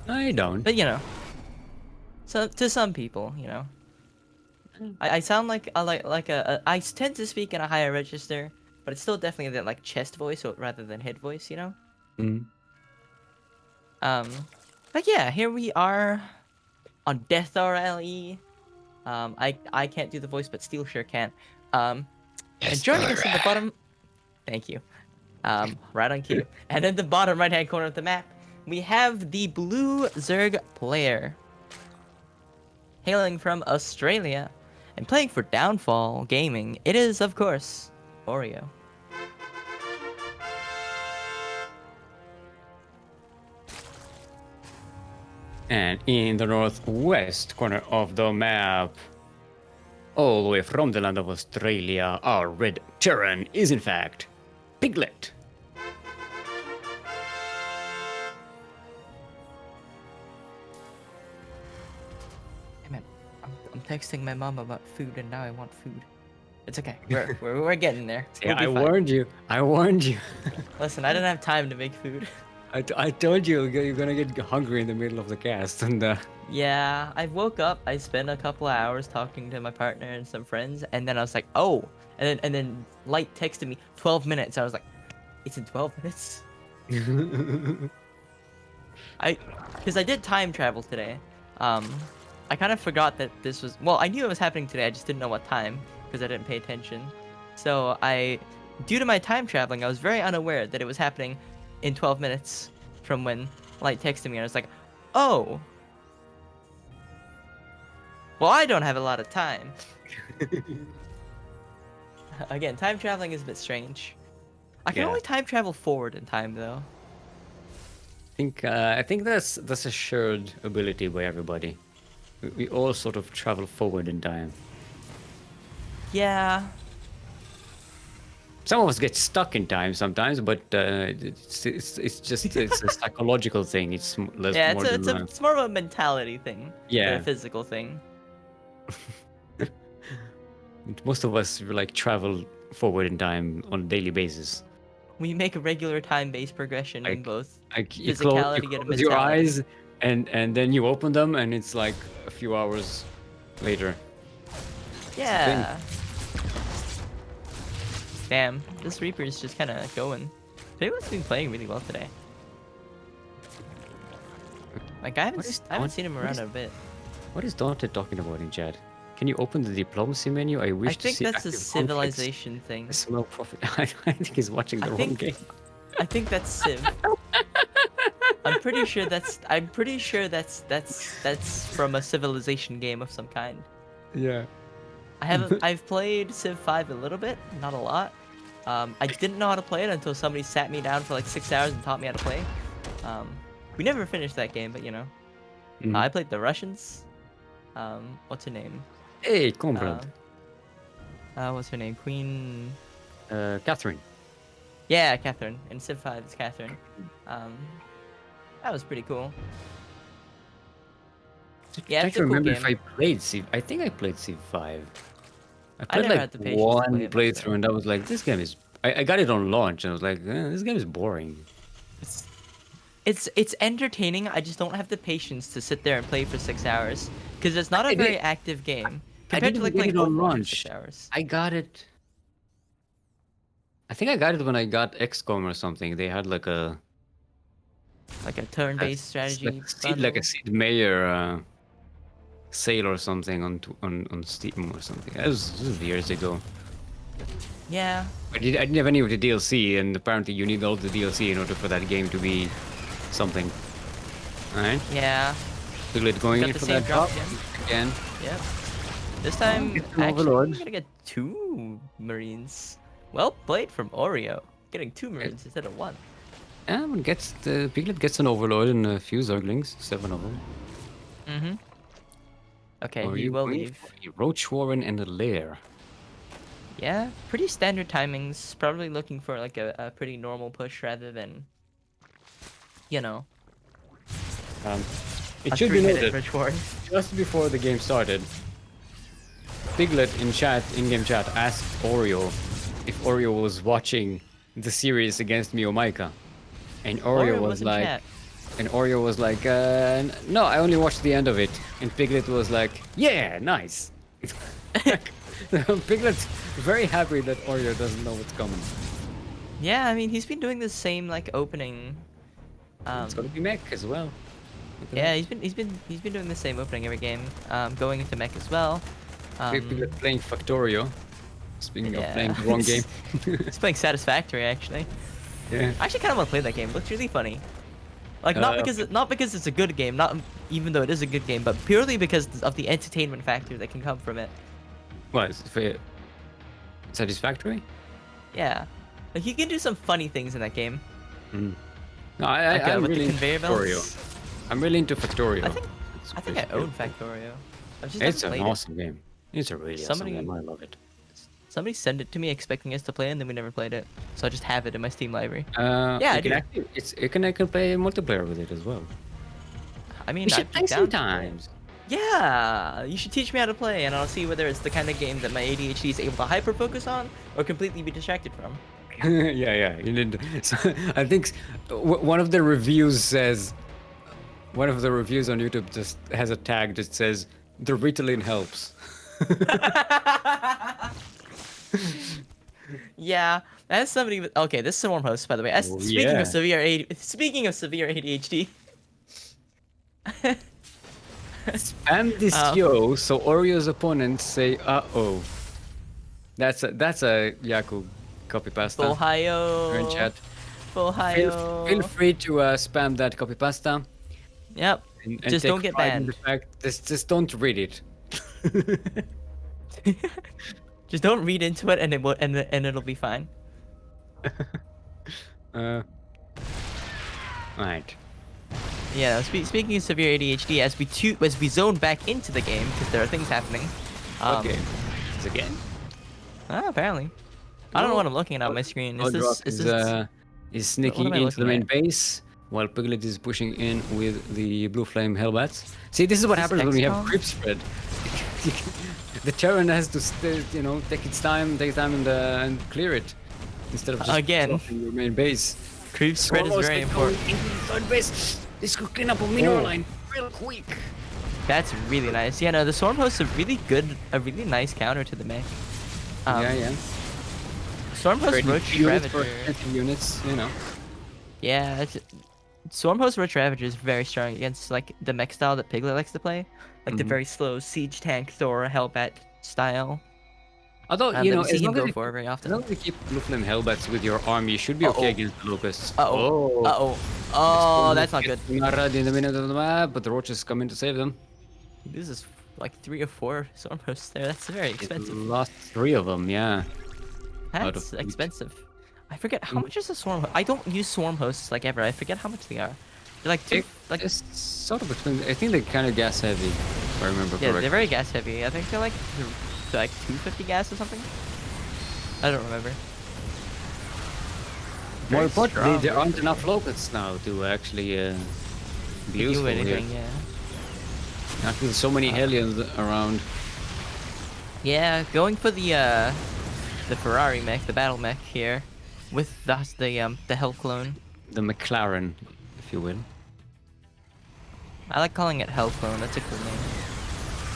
I don't. But you know, so to some people, you know, I sound like I tend to speak in a higher register, but it's still definitely that like chest voice rather than head voice, you know. Mm. Um, but yeah, here we are on Death RLE. I can't do the voice, but Steel sure can. And joining us in the bottom, thank you. Right on cue. And in the bottom right-hand corner of the map, we have the blue Zerg player, hailing from Australia, and playing for Downfall Gaming. It is, of course, Oreo. And in the northwest corner of the map, all the way from the land of Australia, our red Terran is in fact Piglet. Hey man, I'm texting my mom about food, and now I want food. It's okay. We're getting there. Yeah, We'll be I fine. warned you. I warned you. Listen, I didn't have time to make food. I told you you're gonna get hungry in the middle of the cast, and Yeah, I woke up, I spent a couple of hours talking to my partner and some friends, and then I was like, oh, and then Light texted me 12 minutes. I was like, it's in 12 minutes? Because I did time travel today. I kind of forgot that this was, well, I knew it was happening today, I just didn't know what time, because I didn't pay attention. So due to my time traveling, I was very unaware that it was happening in 12 minutes from when Light texted me, and I was like, oh. Well, I don't have a lot of time. Again, time traveling is a bit strange. I can Yeah. only time travel forward in time, though. I think that's a shared ability by everybody. We all sort of travel forward in time. Yeah. Some of us get stuck in time sometimes, but it's just it's a psychological thing. It's less Yeah, more than it's more of a mentality thing than yeah. a physical thing. Most of us like travel forward in time on a daily basis. We make a regular time-based progression in both You close physicality and your mentality. eyes, and then you open them, and it's like a few hours later. Yeah. Damn, this Reaper is just kind of going. Piglet's been playing really well today. Like I haven't seen him around in a bit. What is Dante talking about in chat? Can you open the diplomacy menu? I wish I to think see that's a active civilization thing. conflicts. Smell profit. I think he's watching the wrong game. I think that's Civ. I'm pretty sure that's from a civilization game of some kind. Yeah. I've played Civ 5 a little bit, not a lot. I didn't know how to play it until somebody sat me down for like 6 hours and taught me how to play. We never finished that game, but you know. I played the Russians. What's her name? Hey, comrade. What's her name? Queen... Catherine. Yeah, Catherine. In Civ 5, it's Catherine. That was pretty cool. Yeah, it's a cool remember game. if I played Civ. I think I played Civ 5. I I played never had the patience to one play it playthrough, and I was like, this game is... I got it on launch, and I was like, this game is boring. It's entertaining. I just don't have the patience to sit there and play for 6 hours because it's not a very active game compared to like playing Overwatch for 6 hours. I got it. I think I got it when I got XCOM or something. They had like a turn-based strategy like a Sid Meier sale or something on Steam or something. This was years ago. Yeah. I didn't have any of the DLC, and apparently you need all the DLC in order for that game to be something. Alright. Yeah. Piglet going in for that drop again. Yep. This time, actually, we're gonna get 2 Marines. Well played from Oreo. Getting 2 Marines instead of 1. Yeah, the Piglet gets an Overlord and a few Zerglings, 7 of them. Mm-hmm. Okay, he will leave. A Roach Warren and a Lair. Yeah, pretty standard timings. Probably looking for like a pretty normal push rather than, you know. It should be noted, just before the game started, Piglet in-game chat, asked Oreo if Oreo was watching the series against Mio Micah. And Oreo was like, And Oreo was like, no, I only watched the end of it. And Piglet was like, yeah, nice. Piglet's very happy that Oreo doesn't know what's coming. Yeah, I mean, he's been doing the same like opening. It's gonna be mech as well. Yeah, he's been doing the same opening every game. Going into mech as well. Piglet playing Factorio. Speaking of yeah. playing the wrong game. He's playing Satisfactory actually. Yeah. I actually kind of want to play that game. It looks really funny. Like not because it's a good game, not even though it is a good game, but purely because of the entertainment factor that can come from it. What? For Satisfactory? Yeah, like you can do some funny things in that game. No, Like, I'm with really the into conveyor belts. Factorio. I'm really into Factorio. I think I own Factorio. I've just It's never an played it. awesome game. It's a really awesome game. I love it. Somebody sent it to me expecting us to play, and then we never played it. So I just have it in my Steam library. Yeah, I you do. can actually, I can play multiplayer with it as well. I mean, We should I'd be play down to play it. sometimes. Yeah, you should teach me how to play, and I'll see whether it's the kind of game that my ADHD is able to hyper focus on or completely be distracted from. Yeah. You need. So, I think one of the reviews says, one of the reviews on YouTube just has a tag that says, "The Ritalin helps." Yeah, that's somebody with. Okay, this is Swarm Host, by the way. Oh, Speaking yeah. of speaking of severe ADHD. Spam this yo, so Oreo's opponents say, "Uh-oh." That's a Yaku copy pasta. Ohio. In chat. Ohio. Feel free to spam that copy pasta. Yep. And Just take don't get pride in banned. the fact, just don't read it. Just don't read into it, and it will, and it'll be fine. Right. Yeah. Speaking of severe ADHD, as we zone back into the game because there are things happening. Okay. It's again. Apparently. I don't know what I'm looking at on my screen. Is this? Is sneaking am I into the looking main at? base while Piglet is pushing in with the blue flame hellbats. See, this is what Is this happens when you have XCOM? creep spread. The Terran has to, take its time, and clear it instead of just Again. dropping your main base. Creep spread is Almost very like going important. into the third base. This could clean up a mineral line real quick. That's really nice. Yeah, no, the Storm Host is a really nice counter to the mech. Yeah. Storm Host Trading Roach units for Ravager. expensive units, Yeah, Storm Host Roach Ravager is very strong against like the mech style that Piglet likes to play, like the very slow siege tank Thor Hellbat style. Although, That we see as him long go as for very as often. long as you keep blue flame hellbats with your army, you should be okay against the locusts. Oh, that's not good. Narad in the middle of the map, but the roaches come in to save them. He loses like 3 or 4 Storm Hosts there. That's very expensive. Lost 3 of them, yeah. out That's of each. expensive. I forget how much is a Swarm Host. I don't use Swarm Hosts like ever. I forget how much they are. They're like It's sort of between. I think they're kind of gas heavy, if I remember yeah, correctly. they're very gas heavy. I think they're like 250 gas or something. I don't remember. More Very importantly, strong, there very aren't strong. enough locusts now to actually be Do useful anything, here. yeah. Not with so many Hellions around. Yeah, going for the Ferrari mech, the battle mech here, with the Hell clone. The McLaren, if you will. I like calling it Hell clone. That's a cool name.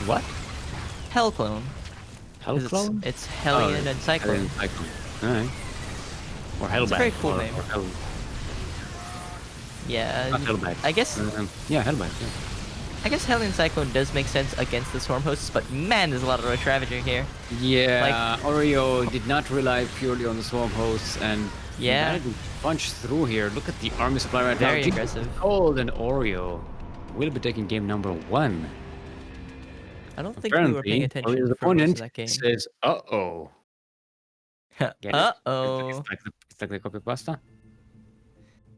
What? Hell clone. Hell 'Cause clone? It's Hellion and Cyclone. Hellion Cyclone. Alright. Or Hellbat. It's a very cool or, name. Or Hell, Yeah. not Hellbat. I guess Yeah, Hellbat, yeah. I guess Hellion Cyclone does make sense against the Storm Hosts, but man, there's a lot of Roach Ravager here. Yeah, Oreo did not rely purely on the swarm hosts and Yeah. managed to punch through here. Look at the army supply right Very now. aggressive. Gold and Oreo will be taking game number 1. I don't think we were paying attention Oreo's for most opponent of that game. says, "Uh-oh." Get it? Uh-oh. It's like the copy pasta.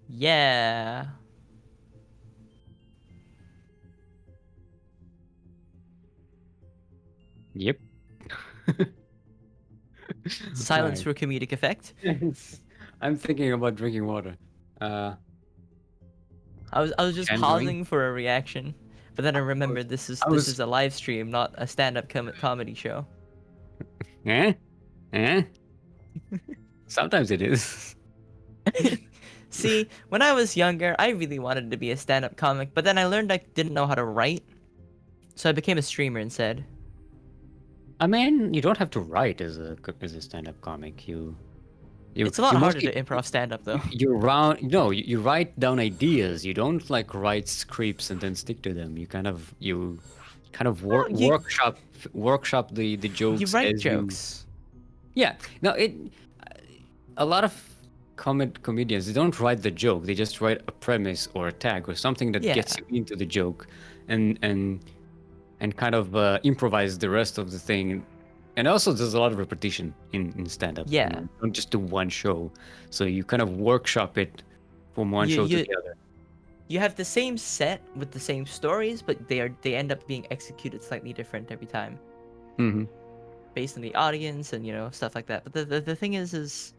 Yeah. Yep. Silence Right. for comedic effect. I'm thinking about drinking water. I was just Can pausing for a reaction, but then I remembered this is a live stream, not a stand-up comedy show. Eh? Sometimes it is. See, when I was younger, I really wanted to be a stand-up comic, but then I learned I didn't know how to write, so I became a streamer instead. I mean, you don't have to write as a stand-up comic. It's a lot you harder mostly to improv stand-up though. you write down ideas. You don't like write scripts and then stick to them. You kind of No, workshop the you jokes write as you. jokes. Yeah. No, a lot of comedians, they don't write the joke. They just write a premise or a tag or something that Yeah. gets you into the joke, and kind of improvise the rest of the thing. And also, there's a lot of repetition in stand-up. Yeah. You don't just do one show, so you kind of workshop it from one You show to you the other. you have the same set with the same stories, but they end up being executed slightly different every time, Hmm. based on the audience and stuff like that. But the thing is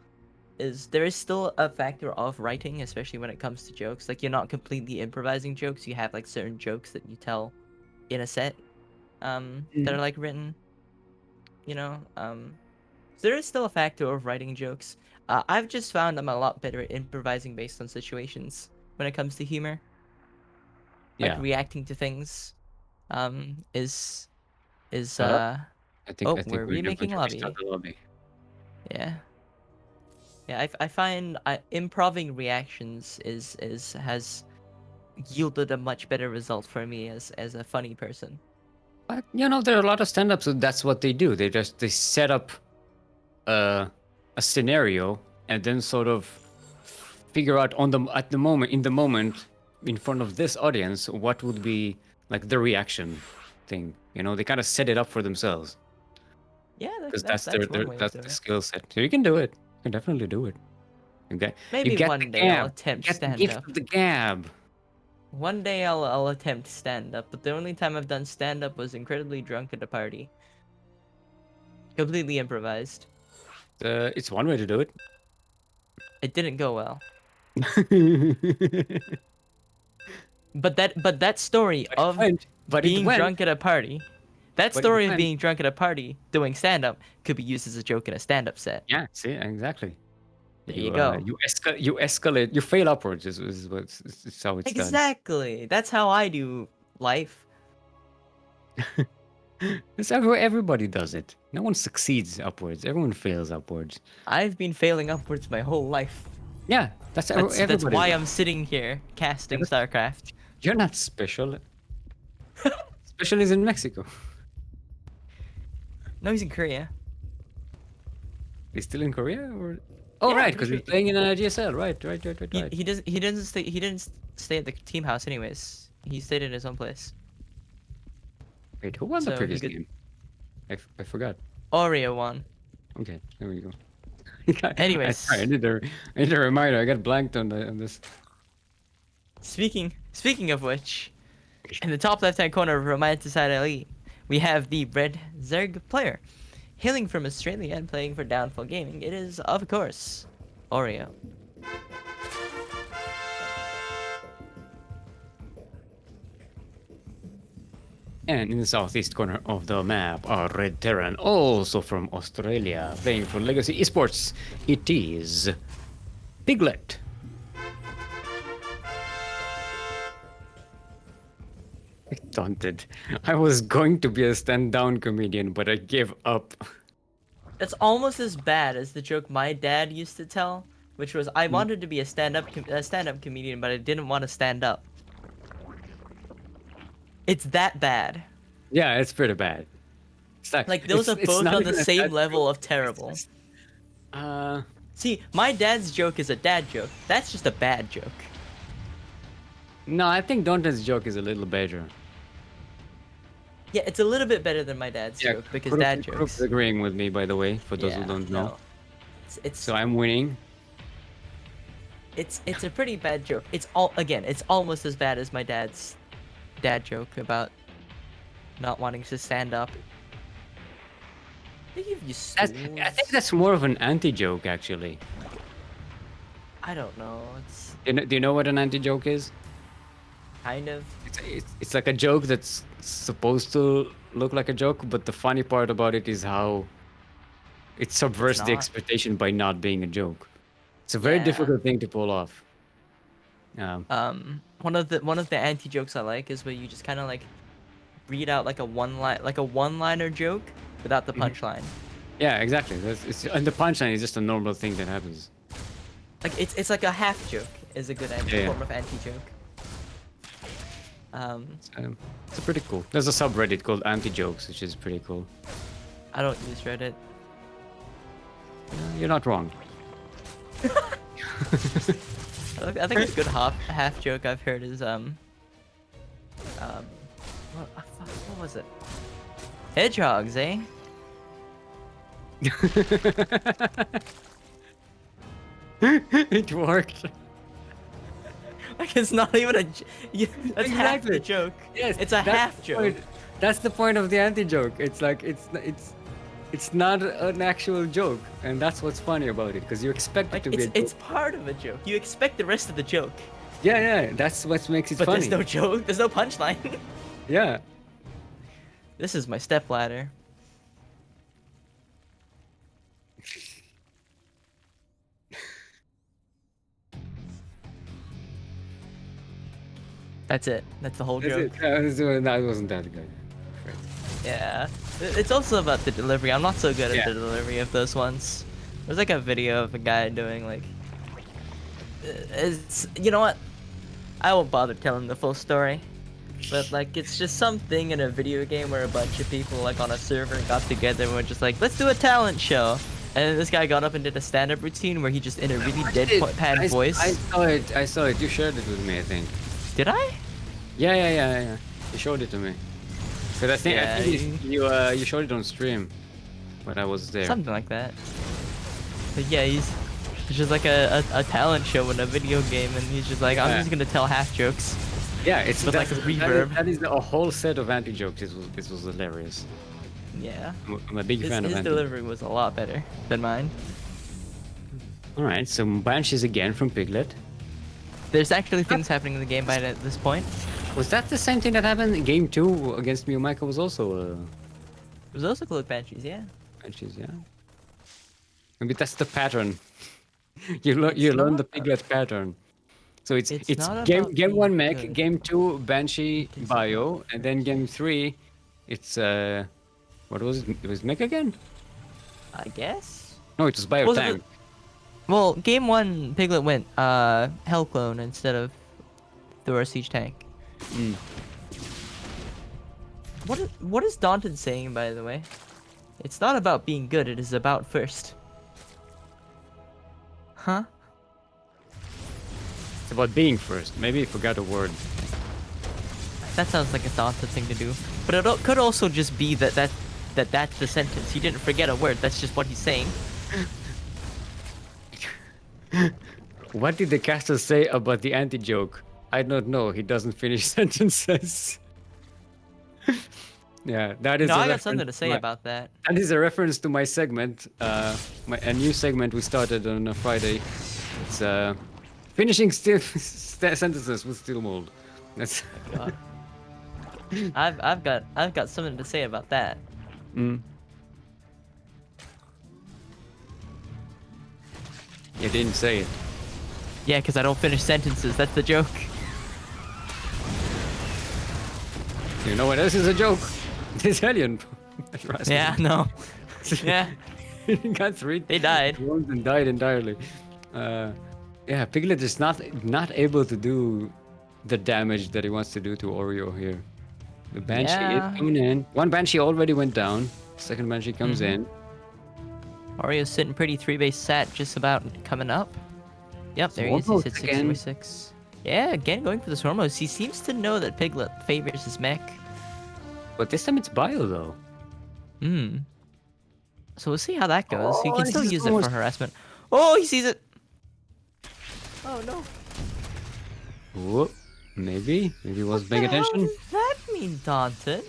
there is still a factor of writing, especially when it comes to jokes. Like, you're not completely improvising jokes. You have like certain jokes that you tell in a set, that are like written. So there is still a factor of writing jokes. I've just found I'm a lot better at improvising based on situations when it comes to humor. Like Yeah. reacting to things, is Uh, I think we're we're going remaking to restart lobby. the lobby. Yeah. Yeah, I find improving reactions has yielded a much better result for me as a funny person. But there are a lot of stand-ups. So that's what they do. They set up a scenario and then sort of figure out at the moment in front of this audience what would be like the reaction thing. They kind of set it up for themselves Yeah, because that's one way of that's doing the it. skill set. So you can do it. You can definitely do it. Okay, you Maybe get the one day I'll gab. You attempt get the stand gift up. of the gab. One day I'll attempt stand up, but the only time I've done stand up was incredibly drunk at a party. Completely improvised. It's one way to do it. It didn't go well. But that story But it of went. But it being went. drunk at a party, that But it story of went. being drunk at a party doing stand up could be used as a joke in a stand up set. Yeah. See, exactly. There you go. You escalate. You fail upwards. Is how it's done. Exactly. That's how I do life. It's everybody does it. No one succeeds upwards. Everyone fails upwards. I've been failing upwards my whole life. Yeah, That's everybody. why I'm sitting here casting Yeah, StarCraft. You're not special. Special is in Mexico. No, he's in Korea. He's still in Korea, or? Oh, Yeah, right, I'm because pretty we're playing in GSL. Right. He didn't stay at the team house anyways. He stayed in his own place. Wait, who won the So he previous could- game? I forgot. Oreo won. Okay, there we go. Anyways. I need a reminder. I got blanked on this. Speaking of which, in the top left-hand corner of Romanticide Elite, we have the Red Zerg player. Hailing from Australia and playing for Downfall Gaming, it is, of course, Oreo. And in the southeast corner of the map, our Red Terran, also from Australia, playing for Legacy Esports. It is Piglet. Taunted. I was going to be a stand-down comedian, but I gave up. It's almost as bad as the joke my dad used to tell, which was I wanted to be a stand-up comedian, but I didn't want to stand up. It's that bad. Yeah, it's pretty bad. It's Like those are it's both not on the even a same bad level joke. of terrible. Uh, See, my dad's joke is a dad joke. That's just a bad joke. no, I think Dante's joke is a little better. Yeah, it's a little bit better than my dad's joke because dad Krup's jokes. agreeing with me, by the way, for those who don't know. No. It's So I'm winning. it's a pretty bad joke. It's almost as bad as my dad's dad joke about not wanting to stand up. They give you I stools. think that's more of an anti-joke, actually. I don't know. It's Do you know what an anti-joke is? kind of. It's like a joke that's supposed to look like a joke, but the funny part about it is how it subverts the not. expectation by not being a joke. It's a very Yeah. difficult thing to pull off. One of the anti jokes I like is where you just kind of like read out like a one-liner joke without the punchline. Yeah, exactly. And the punchline is just a normal thing that happens. Like it's like a half joke is a good Yeah. form of anti joke. It's pretty cool. There's a subreddit called anti-jokes, which is pretty cool. I don't use Reddit. You're not wrong. I think a good half joke I've heard is what was it? Hedgehogs, eh? It worked. Like it's not even a. That's half Exactly. the joke. Yes, it's a that's half the joke. point. That's the point of the anti-joke. It's like it's not an actual joke, and that's what's funny about it, because you expect Like it to be. it's part of a joke. You expect the rest of the joke, Yeah, that's what makes it but funny. there's no joke. There's no punchline. Yeah. This is my stepladder. That's it. That's the whole That's joke. it. That wasn't that good. Yeah. It's also about the delivery. I'm not so good at Yeah. the delivery of those ones. There's like a video of a guy doing like. It's you know what? I won't bother telling the full story. But like it's just something in a video game where a bunch of people like on a server got together and were just like, let's do a talent show. And then this guy got up and did a stand-up routine where he just in a really deadpan voice. I saw it. You shared it with me, I think. Did I? Yeah. You showed it to me. Because I think you showed it on stream, when I was there. Something like that. But yeah, it's just like a talent show in a video game, and he's just like, I'm Yeah. just gonna tell half jokes. Yeah, it's with, like, a reverb. That is a whole set of anti-jokes. This was hilarious. Yeah. I'm a big fan of His anti. delivery was a lot better than mine. All right, so Banshees again from Piglet. There's actually things happening in the game by this point. Was that the same thing that happened in Game 2 against me? Michael was also It was also Cloak Banshees, yeah. Banshees, yeah. Maybe that's the pattern. you learn the Piglet pattern. So it's not game about 1 being mech, good. game 2 Banshee bio, and then game 3 it's what was it? It was mech again? I guess. No, it was bio Was it tank. Well, game 1, Piglet went Hell Clone instead of Thor Siege Tank. Mm. What is Daunted saying, by the way? It's not about being good, it is about first. Huh? It's about being first. Maybe I forgot a word. That sounds like a Daunted thing to do. But it could also just be that's the sentence. He didn't forget a word, that's just what he's saying. What did the caster say about the anti-joke? I don't know. He doesn't finish sentences. Yeah, that is. No, a I got reference something to say my- about that. That is a reference to my segment, a new segment we started on a Friday. It's finishing sentences with Steelmold. That's. God. I've got something to say about that. Mm. You didn't say it. Yeah, because I don't finish sentences. That's the joke. You know what else is a joke? This alien. Yeah, no. Yeah, Got 3. they died. Wounds and died entirely. Yeah, Piglet is not able to do the damage that he wants to do to Oreo here. The Banshee Yeah. is coming in. One Banshee already went down. Second Banshee comes in. Oreo's sitting pretty 3-base sat, just about coming up. Yep, there he is. He's Hormones at again. 6/6. Yeah, again going for the Hormones. He seems to know that Piglet favors his mech. But this time it's bio though. Hmm. So we'll see how that goes. He Oh, can this still is use it almost- for harassment. Oh, he sees it. Oh no. Whoop. Maybe he was paying What the hell attention. does that mean, Daunted?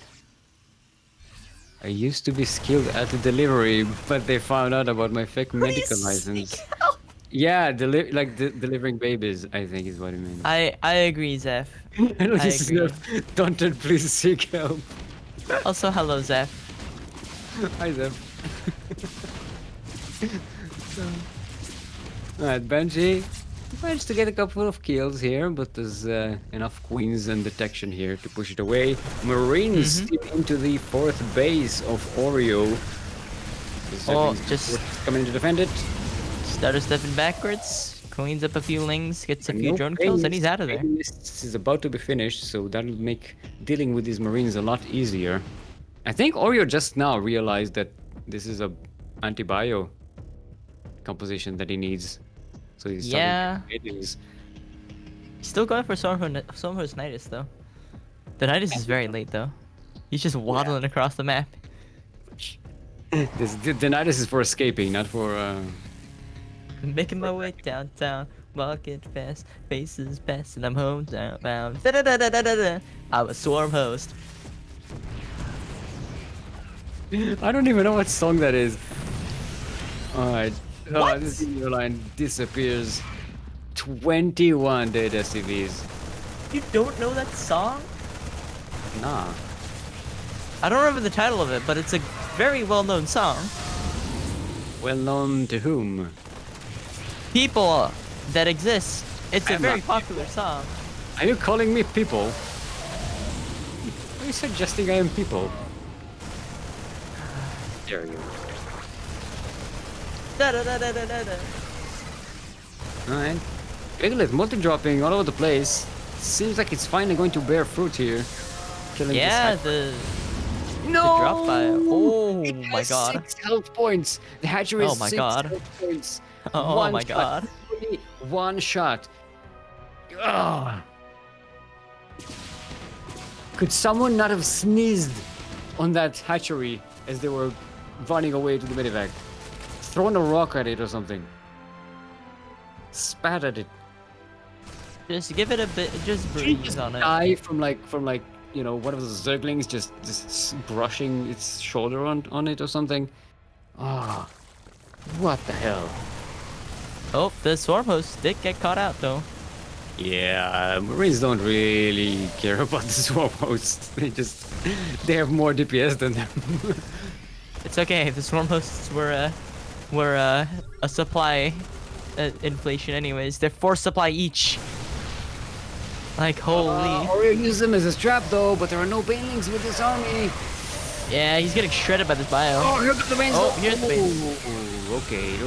I used to be skilled at the delivery, but they found out about my fake medical license. Yeah, delivering babies, I think is what it means. I agree, Zeph. Please, agree. Daunted, please seek help. Also, hello, Zeph. Hi, Zeb. Alright, Banshee. Managed to get a couple of kills here, but there's enough queens and detection here to push it away. Marines steal into the fourth base of Oreo. Just coming in to defend it. Stutter stepping backwards, cleans up a few lings, gets a few No drone kills, and he's out of there. This is about to be finished, so that'll make dealing with these Marines a lot easier. I think Oreo just now realized that this is a anti-bio composition that he needs. So he's He's still going for Stormhorse Nidus though. The Nidus is very late though. He's just waddling across the map. The Nidus is for escaping, not for Making my way downtown, walking fast, faces past, and I'm home bound. Da da da da da da da. I'm a swarm host. I don't even know what song that is. Alright. Oh, this video line disappears. 21 dead SCVs. You don't know that song? Nah. I don't remember the title of it, but it's a very well-known song. Well known to whom? People that exist. It's a very popular song. Are you calling me people? Are you suggesting I am people? There you go. Da da da da da da da. Alright. Piglet multi-dropping all over the place. Seems like it's finally going to bear fruit here. Killing the drop by. Oh my god. 6 health points. The hatchery is 6 health points. Oh my god. Only one shot. Ugh. Could someone not have sneezed on that hatchery as they were running away to the medevac? Thrown a rock at it or something. Spat at it. Just give it a bit. Just breathe on it. Die from like you know, one of the Zerglings just brushing its shoulder on it or something. Ah, what the hell? Oh, the swarm host did get caught out though. Yeah, Marines don't really care about the swarm hosts. They have more DPS than them. It's okay. The swarm hosts were a supply inflation anyways. They're 4 supply each. Like holy. Oreo used them as a trap though, but there are no banelings with this army. Yeah, he's getting shredded by this bio. Oh, here comes the banelings. Oh, here's the bane. Okay.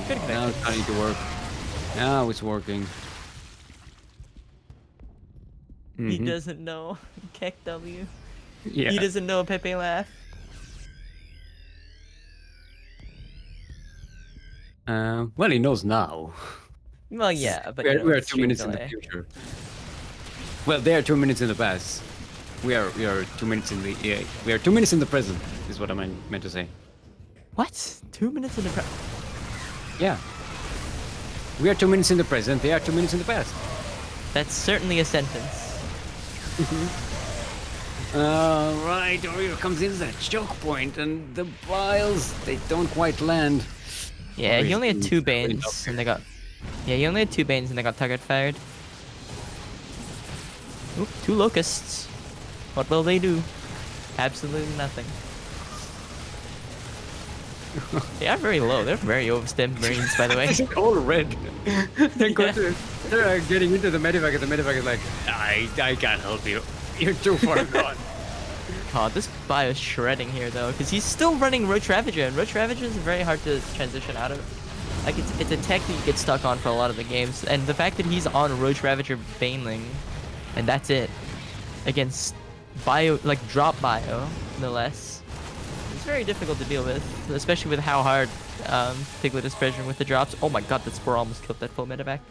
Good Now it's starting to work. Now it's working. He doesn't know. Keck W. Yeah. He doesn't know Pepe laugh. Well, he knows now. Well, yeah, but we are 2 minutes in the future. Well, they are 2 minutes in the past. We are 2 minutes in the we are 2 minutes in the present. Is what I meant to say. What? 2 minutes in the Yeah. We are 2 minutes in the present. They are 2 minutes in the past. That's certainly a sentence. Right. Oreo comes in that choke point, and the vials they don't quite land. Yeah, he only had 2 banes, and they got. Yeah, he only had 2 banes, and they got target fired. Oop, 2 locusts. What will they do? Absolutely nothing. They are very low. They're very overstemmed Marines, by the way. It's all red. They're getting into the medevac, and the medevac is like, I can't help you. You're too far gone. God, this bio is shredding here though, because he's still running Roach Ravager, and Roach Ravager is very hard to transition out of. Like it's a tech that you get stuck on for a lot of the games, and the fact that he's on Roach Ravager Baneling, and that's it, against bio, like drop bio, no less. It's very difficult to deal with, especially with how hard Piglet is pressuring with the drops. Oh my god, that Spore almost killed that full medevac.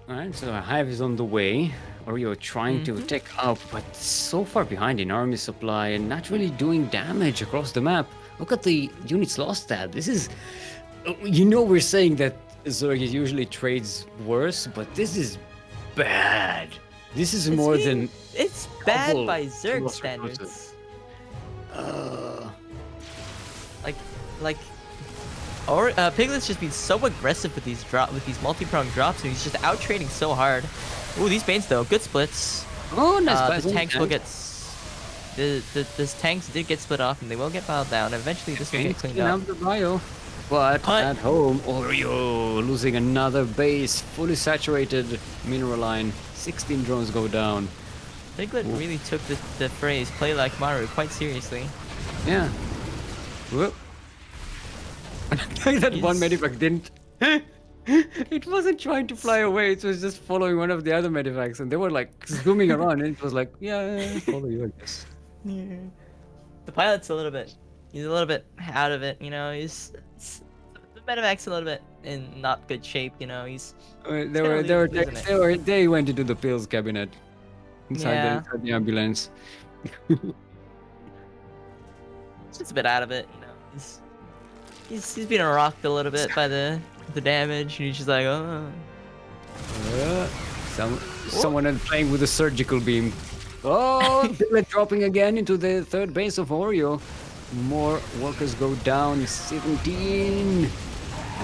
Alright, so a hive is on the way. Oreo trying to take up, but so far behind in army supply and not really doing damage across the map. Look at the units lost tab. This is... You know we're saying that Zerg usually trades worse, but this is bad. This is more than... It's bad by Zerg standards. Piglet's just been so aggressive with these multi-pronged drops, and he's just out trading so hard. Ooh, these banes though, good splits. Oh, nice. The tanks will get. The tanks did get split off, and they will get piled down. Eventually, this will get cleaned up. The bio. But Cut. at home, Oreo losing another base, fully saturated mineral line. 16 drones go down. Piglet really took the phrase "play like Mario" quite seriously. Yeah. Whoop. That one He's- medivac didn't. It wasn't trying to fly away. It was just following one of the other medivacs, and they were like zooming around, and it was like, yeah, follow you, I guess. The pilot's a little bit. He's a little bit out of it. You know, the medevac's a little bit in not good shape. You know, he's. They went into the pills cabinet Yeah. inside the ambulance. He's just a bit out of it. You know, he's being rocked a little bit by the damage, and he's just like, oh. Someone else playing with a surgical beam. Oh, Piglet dropping again into the third base of Oreo. More workers go down. 17.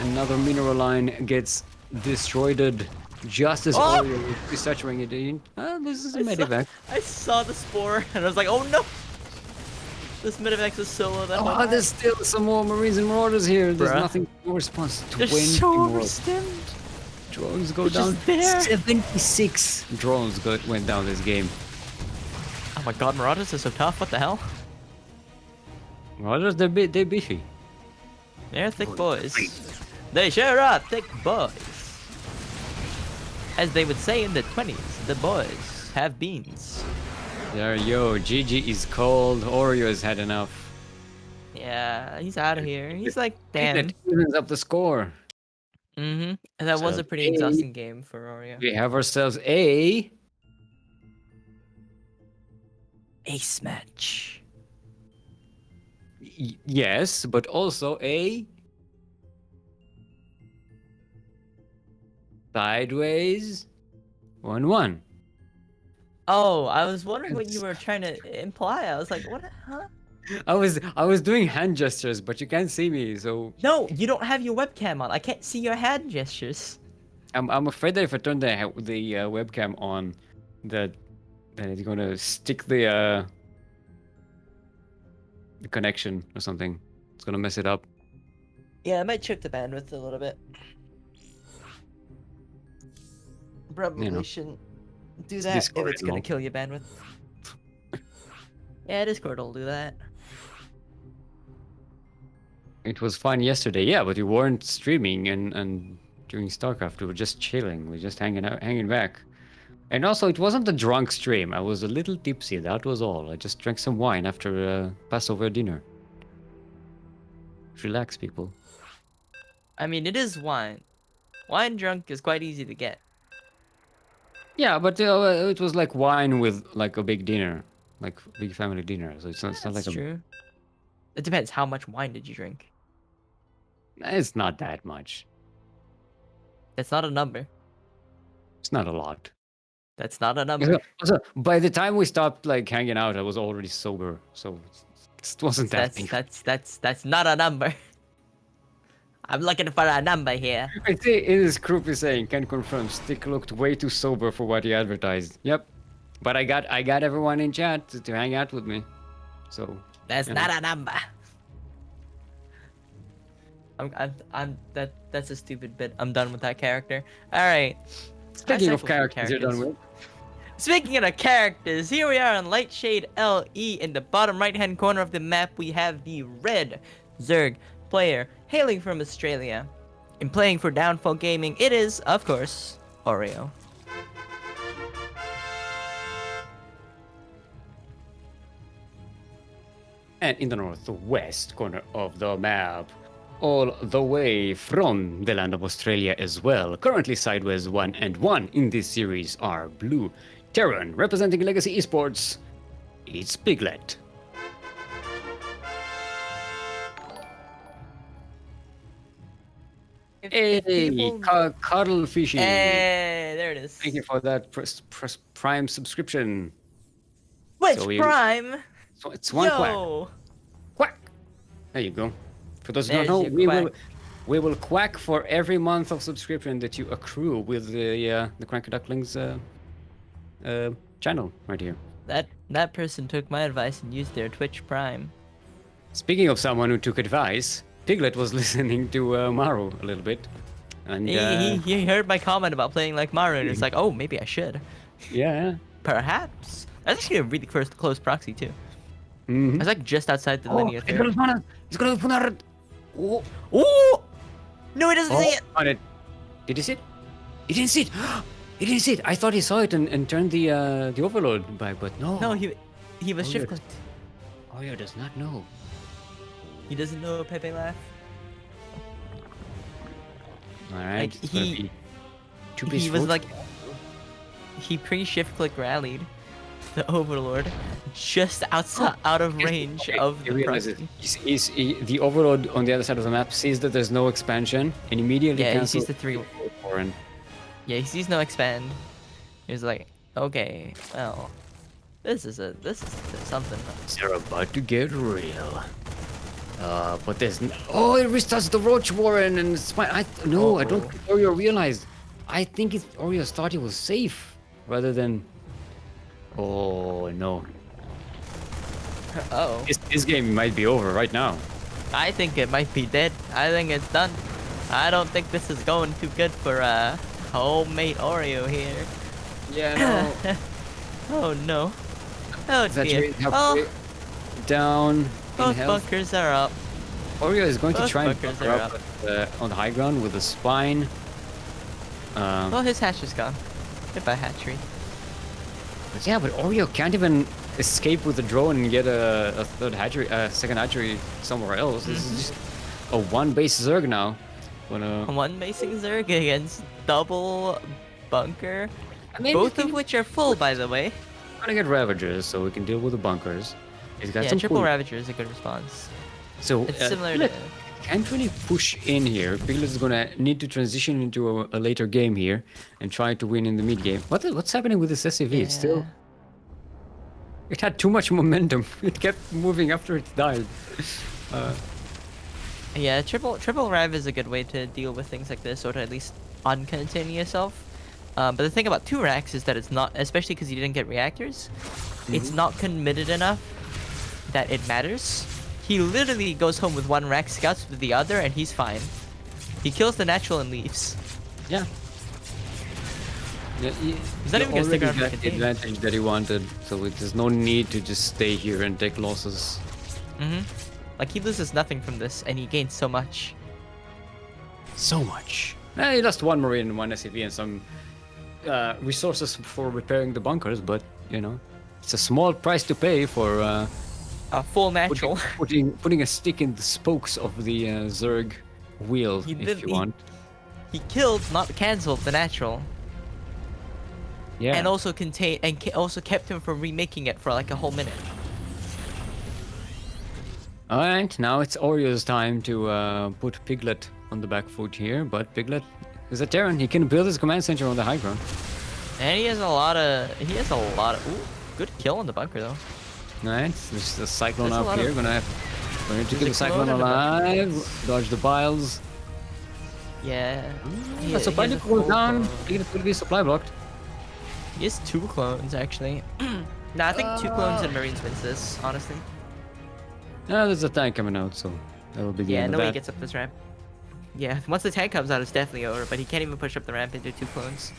Another mineral line gets destroyed just as Oreo is saturating it in. This is a medevac. I saw the spore, and I was like, oh no! This medevac is so low that whole time. There's still some more Marines and Marauders here. There's Bruh. nothing more response. They're 20 so more. overstimmed. Drones go They're down. just there. 76 drones went down this game. Oh my god, Marauders are so tough. What the hell? Marauders, they're beefy. They're thick boys. They sure are thick boys. As they would say in the 20s, the boys have beans. Yo, GG is cold. Oreo has had enough. Yeah, he's out of here. He's like, damn. Piglet evens up the score. Mm-hmm. And that was So, a pretty exhausting game for Oreo. We have ourselves a Ace match. yes, but also a sideways 1-1. Oh, I was wondering what you were trying to imply. I was like, what? Huh? I was doing hand gestures, but you can't see me, so No, you don't have your webcam on. I can't see your hand gestures. I'm afraid that if I turn the webcam on, that it's gonna stick the connection or something. It's gonna mess it up. Yeah, I might chip the bandwidth a little bit. Probably shouldn't do that Discord if it's gonna and all. kill your bandwidth. Yeah, Discord will do that. It was fun yesterday, yeah, but we weren't streaming and doing StarCraft. We were just chilling. We were just hanging back. And also, it wasn't a drunk stream. I was a little tipsy. That was all. I just drank some wine after Passover dinner. Relax, people. I mean, it is wine. Wine drunk is quite easy to get. Yeah, but it was like wine with like a big dinner, like big family dinner. So it's not That's like true. It depends. How much wine did you drink? it's not that much. That's not a number. It's not a lot. That's not a number. Also, by the time we stopped like hanging out, I was already sober, so it wasn't that big. That's not a number. I'm looking for a number here. I see it is Krupp is saying, can confirm, Stick looked way too sober for what he advertised. Yep. But I got everyone in chat to hang out with me. So That's yeah. not a number. That's a stupid bit. I'm done with that character. Alright. Speaking of characters you're done with. Speaking of characters, here we are on Lightshade LE. In the bottom right hand corner of the map, we have the red Zerg player hailing from Australia. In playing for Downfall Gaming, it is, of course, Oreo. And in the northwest corner of the map, all the way from the land of Australia as well. Currently sideways 1-1 in this series are Blue Terran, representing Legacy Esports. It's Piglet. Hey, Cuddle Fishy. Hey, there it is. Thank you for that Prime subscription. Which So Prime? So it's one quack. Yo! Quack. There you go. For those who don't There's know, your quack. we will quack for every month of subscription that you accrue with the CranKy Ducklings channel right here. That person took my advice and used their Twitch Prime. Speaking of someone who took advice, Piglet was listening to Maru a little bit, and He heard my comment about playing like Mario, and it's like, oh, maybe I should. yeah. Perhaps. That's actually a really close proxy too. Mm-hmm. I was like just outside the linear He's gonna there. spawn it. He's gonna spawn it. Oh, Oh! No, he doesn't see it. on it. Did he see it? He didn't see it. He didn't see it. I thought he saw it and turned the overload back, but no. No, he was Oh, shift yes. clicked. Oreo does not know. He doesn't know Pepe laugh. All right. Like, it's gonna he- be two He was like, he pre-shift click rallied the Overlord just outside out of range of He the realizes proxy. the overload on the other side of the map sees that there's no expansion and immediately Yeah, he cancels sees the 3. Warren. Yeah, he sees no expand. He's like, okay, well, this is something. They're about to get real. But there's oh, it restarts the Roach Warren and it's fine. I don't Uh-oh. think Oreo realized. I think Oreo thought he was safe rather than. Oh no, Oh, this game might be over right now. I think it might be dead. I think it's done. I don't think this is going too good for homemade Oreo here. Yeah, Oh no. Oh dear. Exaggerate how Oh, quick- down in both health. bunkers are up. Oreo is going to Both try and bunkers bunker are up on the high ground with a spine. Well, his hatch is gone. Goodbye, hatchery. But yeah, but Oreo can't even escape with the drone and get a third hatchery, second hatchery somewhere else. This is just a one base Zerg now. Wanna, One basic Zerg against double bunker. maybe Both we of which are full, by the way. gonna get Ravagers so we can deal with the bunkers. He's got Yeah, some triple cool- Ravager is a good response. So It's similar Piglet to. can't really push in here. Piglet is gonna need to transition into a later game here and try to win in the mid game. What's happening with this SCV? It's still. Yeah. It had too much momentum. It kept moving after it died. Yeah, triple Rav is a good way to deal with things like this, or to at least uncontain yourself. But the thing about 2 racks is that it's not, especially because you didn't get reactors, it's not committed enough that it matters. He literally goes home with 1 rack, scouts with the other, and he's fine. He kills the natural and leaves. Yeah. Yeah, He's not even gonna stick already around for got the contain. advantage that he wanted, so there's no need to just stay here and take losses. Like, he loses nothing from this, and he gains so much. So much. He lost 1 Marine and 1 SCV and some resources for repairing the bunkers, but you know, it's a small price to pay for A full natural. putting a stick in the spokes of the Zerg wheel, He if did- you want. He killed, not cancelled, the natural. Yeah. And also contain and also kept him from remaking it for like a whole minute. All right, now it's Oreo's time to put Piglet on the back foot here, but Piglet is a Terran. He can build his command center on the high ground. And he has a lot of ooh, good kill on the bunker though. All right, there's a Cyclone There's a up lot here. of- Going to keep the a Cyclone clone in the alive. Dodge the piles. Yeah. The supply depot goes down. Piglet will be supply blocked. He has 2 clones actually. Nah, I think 2 clones and Marines wins this, honestly. There's a tank coming out, so that will be the Yeah, end no of way he that. gets up this ramp. Yeah, once the tank comes out, it's definitely over, but he can't even push up the ramp into 2 clones.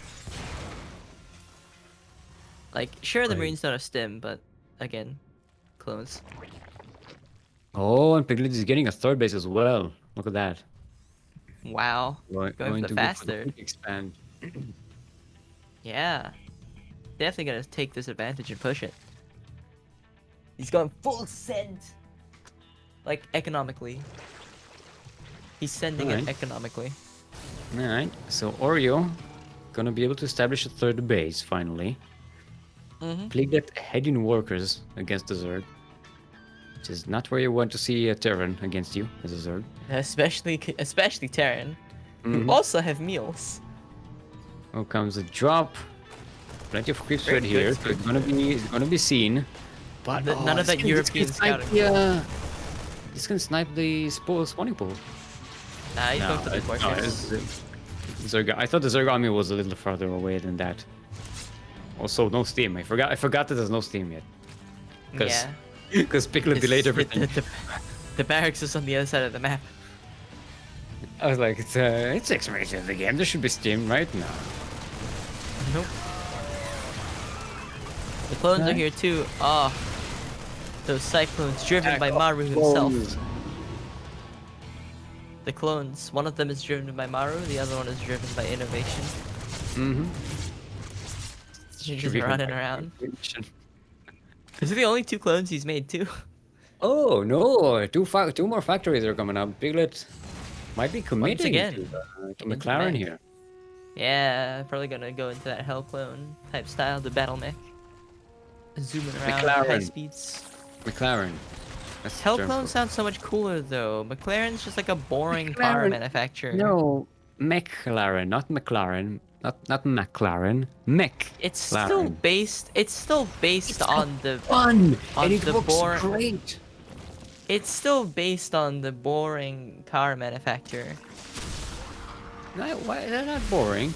Like, sure, the Right. Marines don't have stim, but again, clones. Oh, and Piglet is getting a third base as well. Look at that. Wow. Going for the to go for faster. quick expand. Yeah. Definitely gonna take this advantage and push it. He's going full send. Like, economically. He's sending it Alright. economically. All right, so Oreo gonna be able to establish a third base finally. Piglet heading workers against the Zerg, which is not where you want to see a Terran against you as a Zerg. Especially Terran. Who Mhm. also have meals. Oh, comes a drop. Plenty of creeps Very right good here, so it's gonna be seen. But None of that European scouting. This can snipe the spawning pool. Nah, he's going for the No, fortress. Zerg. I thought the Zerg army was a little farther away than that. Also, no steam. I forgot that there's no steam yet. Yeah. Because Piglet delayed It's- everything. The barracks is on the other side of the map. I was like, it's explanation of the game. There should be Steam, right? No. Nope. The clones are Huh? here too. Ah, those cyclones driven by Attack Maru of himself. clones. The clones. One of them is driven by Maru. The other one is driven by innovation. Mm-hmm. She's just running around. Innovation. These are the only 2 clones he's made too. Oh no! Two more factories are coming up. Piglet might be committing again, to into McLaren mech. here. Yeah, probably gonna go into that hell clone type style, the battle mech. Zooming around at high McLaren. speeds. McLaren. That's the Hell term clone for it. sounds so much cooler though. McLaren's just like a boring car McLaren- manufacturer. No, McLaren, not McLaren, not McLaren. Mech. It's still based. It's still based on the. fun, on and it the looks boring- great. It's still based on the boring car manufacturer. Why they're not boring.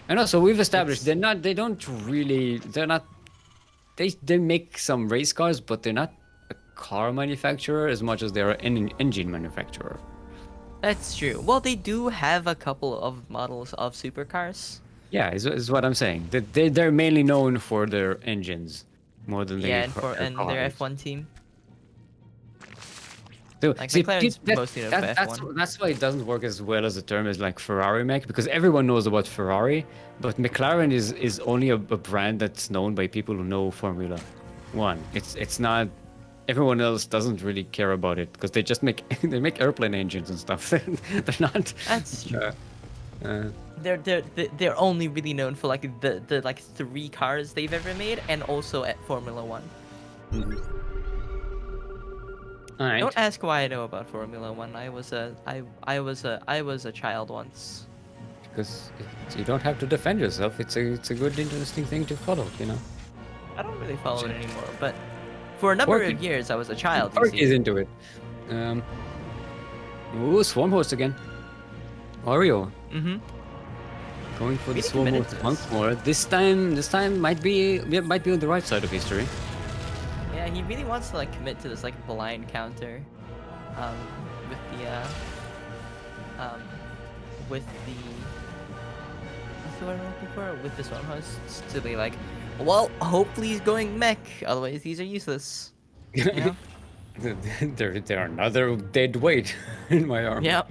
And also, we've established they're not. They don't really. They're not. They make some race cars, but they're not a car manufacturer as much as they're an engine manufacturer. That's true. Well, they do have a couple of models of supercars. Yeah, is what I'm saying. They're mainly known for their engines more than Yeah, their and their cars. F1 team. So, Like, see, McLaren's that- mostly known for that's, F1. that's why it doesn't work as well as the term is like Ferrari mech, because everyone knows about Ferrari, but McLaren is only a brand that's known by people who know Formula One. It's not. Everyone else doesn't really care about it because they just make they make airplane engines and stuff. They're not. That's true. Uh, They're only really known for like the like 3 cars they've ever made, and also at Formula One. all right. Don't ask why I know about Formula One. I was a child once. Because you don't have to defend yourself. It's a good, interesting thing to follow. You know. I don't really follow it anymore, but for a number Orky- of years I was a child. You Orky is see. into it. Ooh, swarm host again. Oreo Mm-hmm. going for the Really swarm committed host to once this. more. This time might be on the right side of history. Yeah, he really wants to like commit to this like blind counter, with the what's the word I'm looking for? With the swarm hosts to be like, well, hopefully he's going mech, otherwise these are useless. You know? They're another dead weight in my arm. Yep.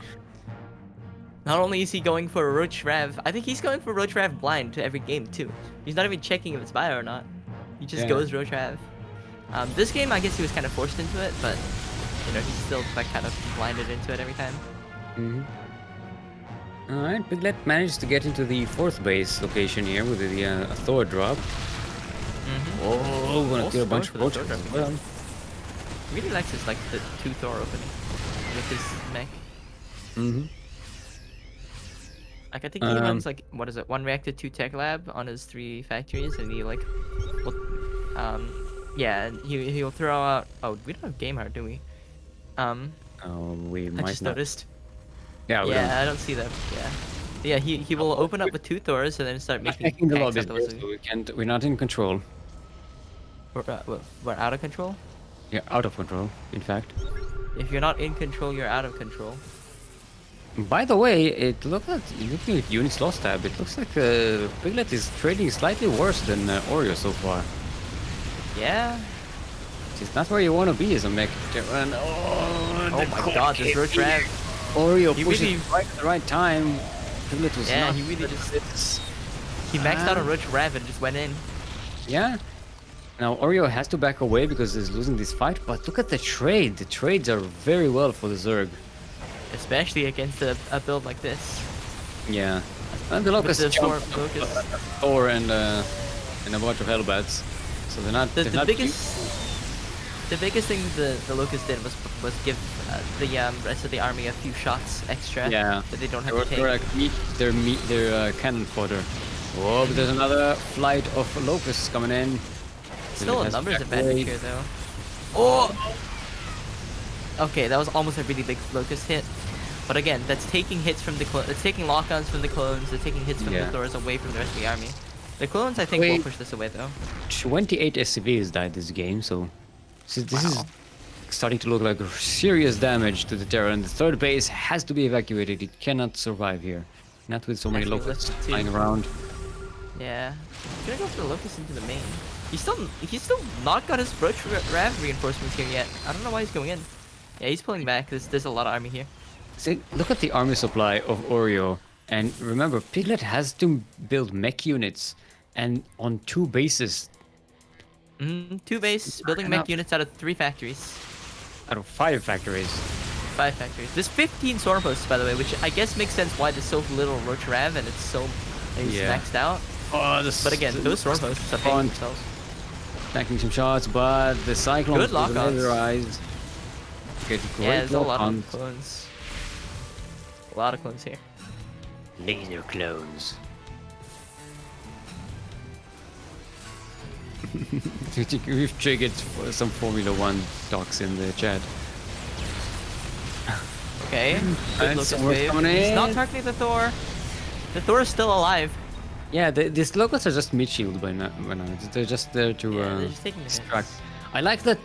Not only is he going for a Roach Rav, I think he's going for Roach Rav blind to every game too. He's not even checking if it's bio or not. He just Yeah. goes Roach Rav. This game, I guess he was kind of forced into it, but you know he's still like kind of blinded into it every time. Mm-hmm. All right, Piglet managed to get into the 4th base location here with the Thor drop. Mm-hmm. Oh, gonna Also kill a bunch of going for the roaches Thor as well. He really likes his like the 2 Thor opening with his mech. Mm-hmm. Like I think he runs like what is it, 1 reactor, 2 tech lab on his 3 factories, and he like, will, yeah, he'll throw out. Oh, we don't have game art, do we? Oh, we I might just not. noticed. Yeah, we Yeah, I don't see that. Yeah, he will open up with 2 Thors and then start don't. making Making the tanks lobbies, afterwards. so we can't. We're not in control. We're out of control. Yeah, out of control. In fact. If you're not in control, you're out of control. By the way, looking at units lost tab, it looks like Piglet is trading slightly worse than Oreo so far. Yeah. It's not where you want to be as a mech. And, Oh my God, this Roach Rav. Oreo He pushes really- right at the right time. Piglet was Yeah, not. he really just he maxed out on Roach Rav and just went in. Yeah. Now Oreo has to back away because he's losing this fight. But look at the trade. The trades are very well for the Zerg. Especially against a build like this. Yeah. And the Locust the jumped Swarm Locust. Thor and a bunch of Hellbats. So they're not. The, they're the not biggest the biggest thing the Locust did was give the rest of the army a few shots extra. Yeah. That they don't have They're, to take. they're like they're cannon fodder. Oh, but there's another flight of locusts coming in. Still a Has numbers back advantage away. here though. Oh. Okay, that was almost a really big Locust hit. But again, that's taking hits from the clones. It's taking lock-ons from the clones. They're taking hits from Yeah. the Thors away from the rest of the army. The clones, I think, will Wait. push this away though. 28 SCVs died this game, so this is Wow. starting to look like serious damage to the Terra, and the third base has to be evacuated. It cannot survive here. Not with so many Actually, locusts let's see. flying around. Yeah. I'm gonna go for the locust into the main. He's still not got his Roach Rav reinforcements here yet. I don't know why he's going in. Yeah, he's pulling back. There's a lot of army here. See, look at the army supply of Oreo. And remember, Piglet has to build mech units, and on 2 bases 2 base, building mech units out of 3 factories. out of 5 factories. 5 factories. There's 15 storm posts, by the way, which I guess makes sense why there's so little Roach Rav and it's so maxed out. Oh, this, But again, those storm posts are paying themselves. Tanking some shots, but the Cyclones Good lock-ons. laserized. Get great Yeah, there's a lot lock-ons. of clones. A lot of clones here. Laser clones. We've triggered some Formula 1 talks in the chat. Okay. Good And locust someone's wave. coming He's in. not targeting the Thor. The Thor is still alive. Yeah, these locusts are just mid-shield by now. They're just there to Yeah, they're just taking the distract. hits. I like that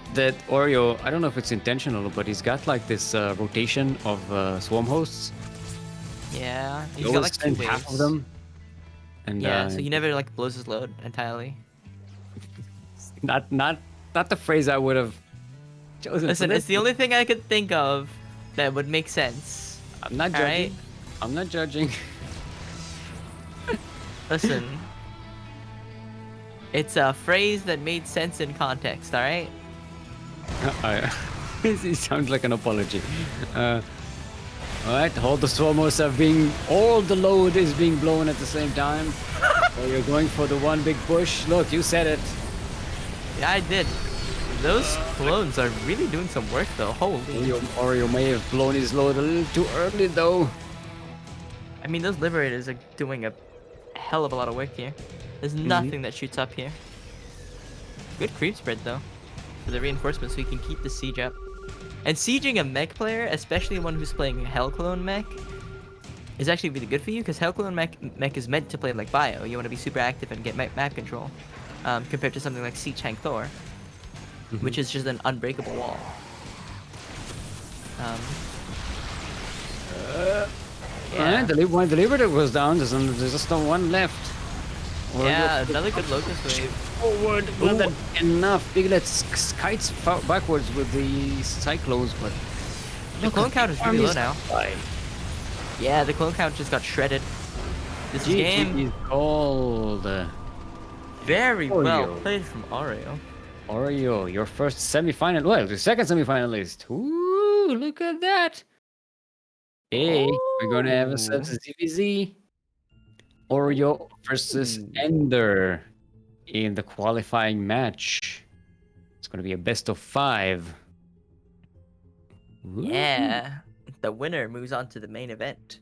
Oreo, I don't know if it's intentional, but he's got like this rotation of swarm hosts. Yeah. He He's got always like 2 sends waves. half of them. And Yeah, so he never like blows his load entirely. not the phrase I would have chosen. Listen, for it's this. the only thing I could think of that would make sense. I'm not All judging. right? I'm not judging. Listen. It's a phrase that made sense in context, alright? It sounds like an apology. Alright, all the swarmers are being... All the load is being blown at the same time. So you're going for the one big push. Look, you said it. Yeah, I did. Those clones are really doing some work though. Holy. Oreo may have blown his load a little too early though. I mean, those liberators are doing a hell of a lot of work here. There's nothing that shoots up here. Good creep spread though, for the reinforcements, so we can keep the siege up. And sieging a mech player, especially one who's playing Hell Clone mech, is actually really good for you because Hell Clone mech is meant to play like Bio. You want to be super active and get map control, compared to something like Siege Tank Thor, which is just an unbreakable wall. Alright, when the Liberator goes down, there's just no one left. Yeah, another good locust wave. Forward, not that enough. Piglet kites backwards with the Cyclones, but The clone count is really low now. Bye. Yeah, the clone count just got shredded. This game GG is called very Oreo. well played from Oreo. Oreo, your first semi-final. Well, the second semi-finalist. Ooh, look at that. Hey, we're gonna have a ZvT. Oreo versus Ender in the qualifying match. It's gonna be a best of 5. Ooh. Yeah, the winner moves on to the main event.